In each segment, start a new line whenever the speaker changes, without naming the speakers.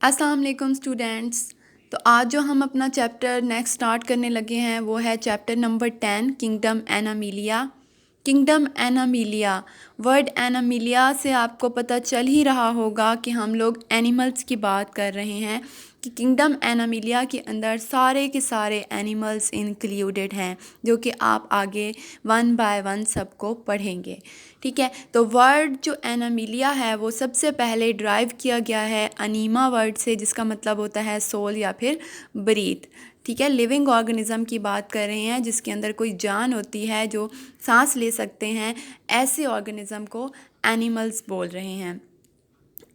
अस्सलाम वालेकुम स्टूडेंट्स। तो आज जो हम अपना चैप्टर नेक्स्ट स्टार्ट करने लगे हैं वो है chapter number 10 kingdom Animalia. Kingdom Animalia, word Animalia से आपको पता चल ही रहा होगा कि हम लोग एनिमल्स की बात कर रहे हैं कि किंगडम एनामिलिया के अंदर सारे के सारे एनिमल्स इंक्लूडेड हैं जो कि आप आगे वन बाय वन सबको पढ़ेंगे। ठीक है, तो वर्ड जो एनामिलिया है वो सबसे पहले ड्राइव किया गया है अनीमा वर्ड से, जिसका मतलब होता है सोल या फिर ब्रीथ। ठीक है, लिविंग ऑर्गेनिज्म की बात कर रहे हैं जिसके अंदर कोई जान होती है, जो सांस ले सकते हैं, ऐसे ऑर्गेनिज्म को एनिमल्स बोल रहे हैं।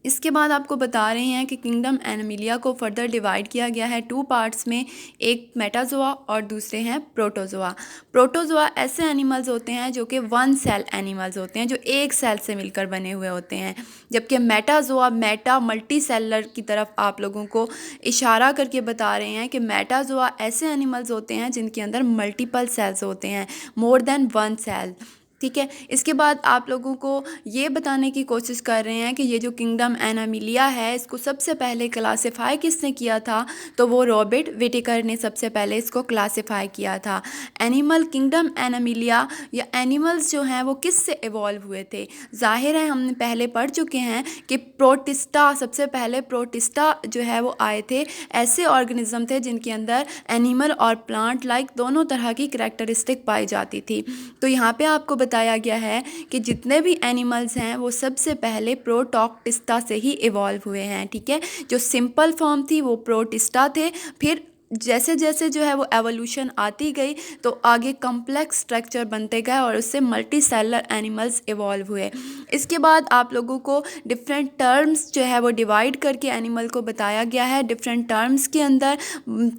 इसके बाद आपको बता रहे हैं कि किंगडम एनामिलिया को फर्दर डिवाइड किया गया है टू पार्ट्स में, एक मेटाजोआ और दूसरे हैं प्रोटोजोआ। प्रोटोजोआ ऐसे एनिमल्स होते हैं जो कि वन सेल एनिमल्स होते हैं, जो एक सेल से मिलकर बने हुए होते हैं, जबकि मेटाजोआ मेटा मल्टी सेलर की तरफ आप लोगों को इशारा करके बता रहे हैं कि मेटाजोआ ऐसे एनिमल्स होते हैं जिनके अंदर मल्टीपल सेल्स होते हैं, मोर देन वन सेल। ठीक है, इसके बाद आप लोगों को ये बताने की कोशिश कर रहे हैं कि ये जो किंगडम एनामिलिया है इसको सबसे पहले क्लासिफाई किसने किया था, तो वो रॉबर्ट विटेकर ने सबसे पहले इसको क्लासिफाई किया था। एनिमल किंगडम एनामिलिया या एनिमल्स जो हैं वो किससे इवॉल्व हुए थे। जाहिर है हमने पहले पढ़ चुके हैं कि प्रोटिस्टा, सबसे पहले प्रोटिस्टा जो है वो आए थे, ऐसे ऑर्गेनिज्म थे जिनके अंदर एनिमल और प्लांट लाइक दोनों तरह की करैक्टरिस्टिक पाई जाती थी। तो यहाँ पे आपको बताया गया है कि जितने भी एनिमल्स हैं वो सबसे पहले प्रोटोक्टिस्टा से ही इवॉल्व हुए हैं। ठीक है, जो सिंपल फॉर्म थी वो प्रोटिस्टा थे, फिर जैसे जैसे जो है वो एवोल्यूशन आती गई तो आगे कम्प्लेक्स स्ट्रक्चर बनते गए और उससे मल्टी सेलर एनिमल्स इवॉल्व हुए। इसके बाद आप लोगों को डिफरेंट टर्म्स जो है वो डिवाइड करके एनिमल को बताया गया है डिफरेंट टर्म्स के अंदर।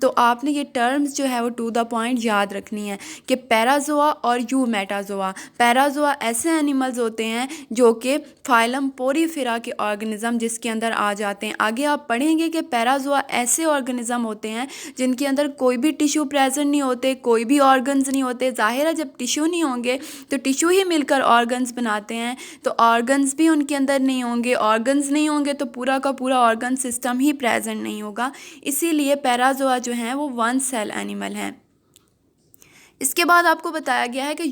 तो आपने ये टर्म्स जो है वो टू द पॉइंट याद रखनी है कि पैराजोआ और यू मेटाजोआ। पैराजोआ ऐसे एनिमल्स होते हैं जो कि फाइलम पोरीफेरा के ऑर्गेनिज्म जिसके अंदर आ जाते हैं। आगे आप पढ़ेंगे कि पैराजोआ ऐसे ऑर्गेनिज्म होते हैं जिनके अंदर कोई भी टिश्यू प्रेजेंट नहीं होते, कोई भी ऑर्गन्स नहीं होते। जाहिर है जब टिश्यू नहीं होंगे तो टिश्यू ही मिलकर ऑर्गन्स बनाते हैं, तो ऑर्गन्स भी उनके अंदर नहीं होंगे, ऑर्गन्स नहीं होंगे तो पूरा का पूरा ऑर्गन सिस्टम ही प्रेजेंट नहीं होगा। इसीलिए पैराजोआ जो हैं वो वन सेल एनिमल हैं। इसके बाद आपको बताया गया है कि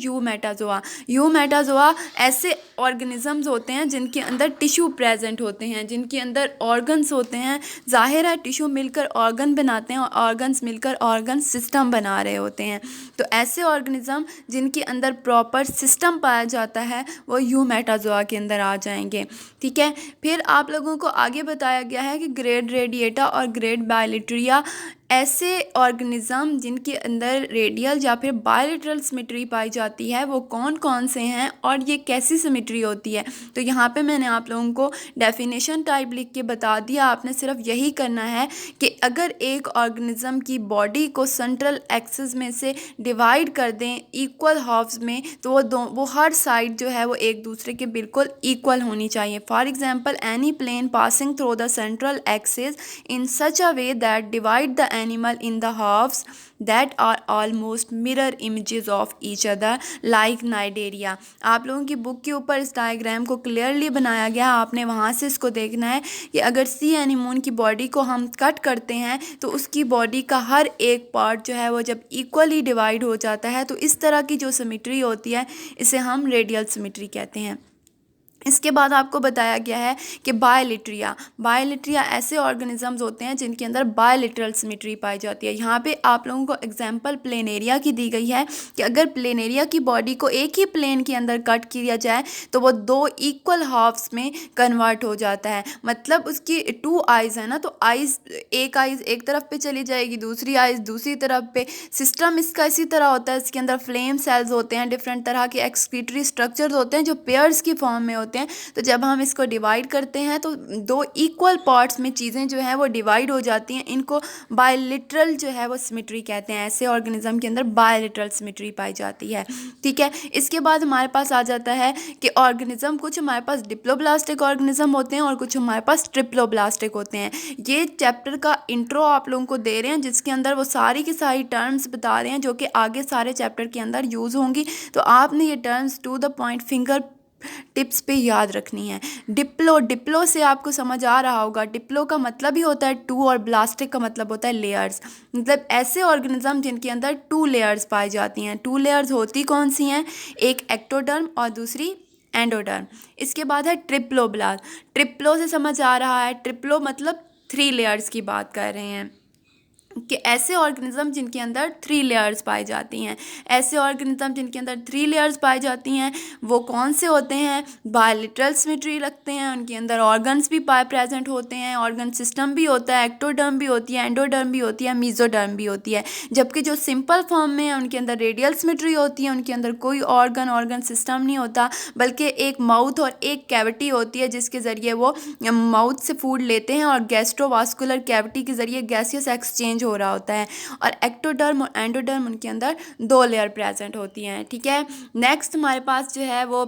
यू मेटाजोआ ऐसे ऑर्गेनिजम्स होते हैं जिनके अंदर टिश्यू प्रेजेंट होते हैं, जिनके अंदर ऑर्गन्स होते हैं। जाहिर है टिश्यू मिलकर ऑर्गन बनाते हैं और ऑर्गन्स मिलकर ऑर्गन सिस्टम बना रहे होते हैं। तो ऐसे ऑर्गेनिज्म जिनके अंदर प्रॉपर सिस्टम पाया जाता है वो यू मेटाजोआ के अंदर आ जाएंगे। ठीक है, फिर आप लोगों को आगे बताया गया है कि ग्रेड रेडिएटा और ग्रेड बायलिट्रिया ऐसे ऑर्गेनिज्म जिनके अंदर रेडियल या फिर बायलेटरल सिमेट्री पाई जाती है वो कौन कौन से हैं और ये कैसी सिमेट्री होती है। तो यहाँ पे मैंने आप लोगों को डेफिनेशन टाइप लिख के बता दिया। आपने सिर्फ यही करना है कि अगर एक ऑर्गेनिज्म की बॉडी को सेंट्रल एक्सिस में से डिवाइड कर दें इक्वल हाफ्स में, तो वो हर साइड जो है वो एक दूसरे के बिल्कुल इक्वल होनी चाहिए। For example any plane passing through the central axis in such a way that divide the animal in the halves that are almost mirror images of each other like nidaria। आप लोगों की book के ऊपर इस diagram को clearly बनाया गया, आपने वहाँ से इसको देखना है कि अगर सी एनिमोन की बॉडी को हम कट करते हैं तो उसकी बॉडी का हर एक पार्ट जो है वो जब इक्वली डिवाइड हो जाता है तो इस तरह की जो सिमेट्री होती है इसे हम रेडियल सिमेट्री कहते हैं। इसके बाद आपको बताया गया है कि बायलिट्रिया ऐसे ऑर्गेनिजम्स होते हैं जिनके अंदर बायलिटरल सिमेट्री पाई जाती है। यहाँ पे आप लोगों को एग्जांपल प्लेनेरिया की दी गई है कि अगर प्लेनेरिया की बॉडी को एक ही प्लेन के अंदर कट किया जाए तो वो दो इक्वल हाफ्स में कन्वर्ट हो जाता है। मतलब उसकी टू आइज़ है ना, तो आइज़ एक आइज़ एक तरफ पे चली जाएगी, दूसरी आइज़ दूसरी तरफ पे। सिस्टम इसका इसी तरह होता है, इसके अंदर फ्लेम सेल्स होते हैं, डिफरेंट तरह के एक्सक्रीटरी स्ट्रक्चर्स होते हैं जो पेयर्स की फॉर्म में होते हैं। तो जब हम इसको डिवाइड करते हैं तो दो इक्वल पार्ट्स में चीज़ें जो हैं वो डिवाइड हो जाती हैं। इनको बायलिटरल जो है वो सिमेट्री कहते हैं। ऐसे ऑर्गेनिज्म के अंदर बायलिटरल सिमेट्री पाई जाती है। ठीक है, इसके बाद हमारे पास आ जाता है कि ऑर्गेनिज्म कुछ हमारे पास डिप्लोब्लास्टिक ऑर्गेनिज्म होते हैं और कुछ हमारे पास ट्रिप्लोब्लास्टिक होते हैं। ये चैप्टर का इंट्रो आप लोगों को दे रहे हैं जिसके अंदर वो सारी की सारी टर्म्स बता रहे हैं जो कि आगे सारे चैप्टर के अंदर यूज़ होंगी। तो आपने ये terms to the point finger tips पे याद रखनी है। डिप्लो से आपको समझ आ रहा होगा, डिप्लो का मतलब ही होता है टू और ब्लास्टिक का मतलब होता है लेयर्स। मतलब ऐसे ऑर्गेनिज्म जिनके अंदर टू लेयर्स पाई जाती हैं। टू लेयर्स होती कौन सी हैं? एक एक्टोडर्म और दूसरी एंडोडर्म। इसके बाद है ट्रिप्लोब्लास्ट। ट्रिप्लो से समझ आ रहा है, ट्रिप्लो मतलब थ्री लेयर्स की बात कर रहे हैं कि ऐसे ऑर्गेनिज्म जिनके अंदर थ्री लेयर्स पाई जाती हैं। ऐसे ऑर्गेनिज्म जिनके अंदर थ्री लेयर्स पाई जाती हैं वो कौन से होते हैं? बायलिटरल सिमेट्री रखते हैं, उनके अंदर ऑर्गन्स भी प्रेजेंट होते हैं, ऑर्गन सिस्टम भी होता है, एक्टोडर्म भी होती है, एंडोडर्म भी होती है, मीजोडर्म भी होती है। जबकि जो सिंपल फॉर्म में है उनके अंदर रेडियल सिमेट्री होती है, उनके अंदर कोई ऑर्गन सिस्टम नहीं होता, बल्कि एक माउथ और एक कैविटी होती है जिसके ज़रिए वो माउथ से फूड लेते हैं और गैस्ट्रोवास्कुलर कैविटी के ज़रिए गैसियस एक्सचेंज हो रहा होता है। और एक्टोडर्म और एंडोडर्म उनके अंदर दो लेयर प्रेजेंट होती हैं। ठीक है, नेक्स्ट हमारे पास जो है वो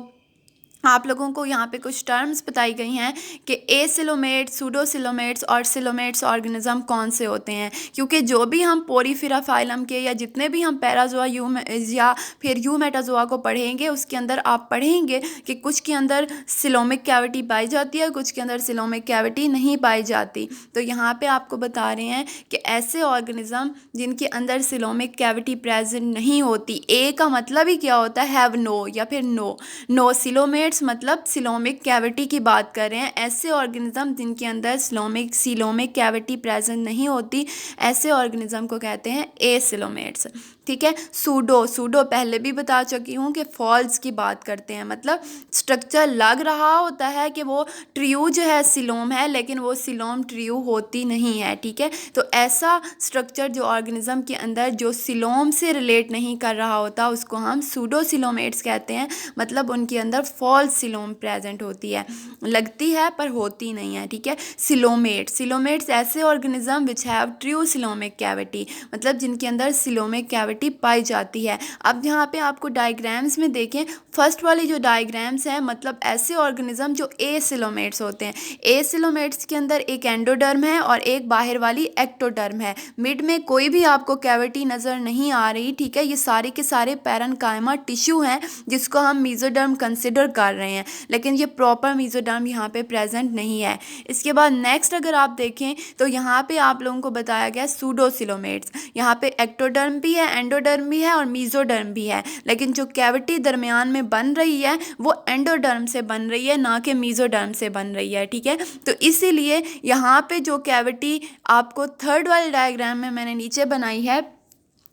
आप लोगों को यहाँ पे कुछ टर्म्स बताई गई हैं कि एसिलोमेट्स, सूडोसिलोमेट्स और सिलोमेट्स ऑर्गेनिज्म कौन से होते हैं। क्योंकि जो भी हम पोरीफेरा फाइलम के या जितने भी हम पैराजोआ या फिर यूमेटाजोआ को पढ़ेंगे उसके अंदर आप पढ़ेंगे कि कुछ के अंदर सिलोमिक कैविटी पाई जाती है, कुछ के अंदर सिलोमिक कैविटी नहीं पाई जाती। तो यहाँ पे आपको बता रहे हैं कि ऐसे ऑर्गेनिज्म जिनके अंदर सिलोमिक कैविटी प्रेजेंट नहीं होती, ए का मतलब ही क्या होता है? हैव नो या फिर नो सिलोमेट्स मतलब सिलोमिक कैविटी की बात कर रहे हैं। ऐसे ऑर्गेनिज्म जिनके अंदर सिलोमिक कैविटी प्रेजेंट नहीं होती, ऐसे ऑर्गेनिज्म को कहते हैं एसिलोमेट्स। ठीक है, सूडो पहले भी बता चुकी हूँ कि फॉल्स की बात करते हैं, मतलब स्ट्रक्चर लग रहा होता है कि वो ट्रियू जो है सिलोम है, लेकिन वो सिलोम ट्रियू होती नहीं है। ठीक है, तो ऐसा स्ट्रक्चर जो ऑर्गेनिज्म के अंदर जो सिलोम से रिलेट नहीं कर रहा होता उसको हम सूडोसिलोमेट्स कहते हैं। मतलब उनके अंदर फॉल्स सिलोम प्रेजेंट होती है, लगती है पर होती नहीं है। ठीक है, सिलोमेट्स ऐसे organism which have true coelomic cavity, मतलब जिनके अंदर सिलोमिक कैविटी पाई जाती है। अब यहाँ पे आपको डायग्राम्स में देखें, फर्स्ट वाली जो डायग्राम्स हैं मतलब ऐसे ऑर्गेनिज्म जो एसिलोमेट्स होते हैं। एसिलोमेट्स के अंदर एक एंडोडर्म है और एक बाहर वाली एक्टोडर्म है, मिड में कोई भी आपको कैविटी नज़र नहीं आ रही। ठीक है, ये सारे के सारे पैरेन्काइमा टिश्यू हैं जिसको हम मीजोडर्म कंसिडर कर रहे हैं, लेकिन ये प्रॉपर मीजोडर्म यहाँ पे प्रेजेंट नहीं है। इसके बाद नेक्स्ट अगर आप देखें तो यहाँ पे आप लोगों को बताया गया सूडोसिलोमेट्स। यहाँ पे एक्टोडर्म भी है, एंडोडर्म भी है और मीजोडर्म भी है, लेकिन जो कैविटी दरमियान में बन रही है वो एंडोडर्म से बन रही है, ना कि मीजोडर्म से बन रही है। ठीक है, तो इसीलिए यहाँ पे जो कैविटी आपको थर्ड वाले डायग्राम में मैंने नीचे बनाई है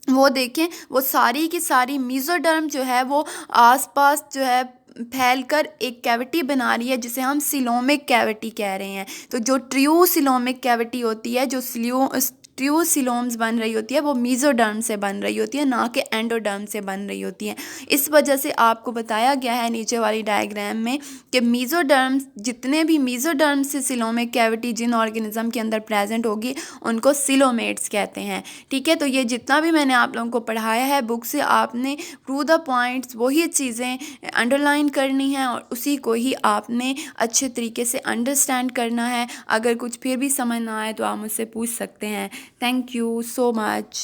वो देखें, वो सारी की सारी मीजोडर्म जो है वो आसपास जो है फैलकर एक कैविटी बना रही है जिसे हम सिलोमिक कैविटी कह रहे हैं। तो जो ट्रू सिलोमिक कैविटी होती है, जो ट्रू सिलोम्स बन रही होती है वो मीजोडर्म से बन रही होती है, ना कि एंडोडर्म से बन रही होती है। इस वजह से आपको बताया गया है नीचे वाली डायग्राम में कि मीजोडर्म, जितने भी मीजोडर्म से सिलोमिक कैविटी जिन ऑर्गेनिज्म के अंदर प्रेजेंट होगी उनको सिलोमेट्स कहते हैं। ठीक है, तो ये जितना भी मैंने आप लोगों को पढ़ाया है बुक से, आपने टू द पॉइंट्स वही चीज़ें अंडरलाइन करनी है और उसी को ही आपने अच्छे तरीके से अंडरस्टैंड करना है। अगर कुछ फिर भी समझ ना आए तो आप मुझसे पूछ सकते हैं। Thank you so much.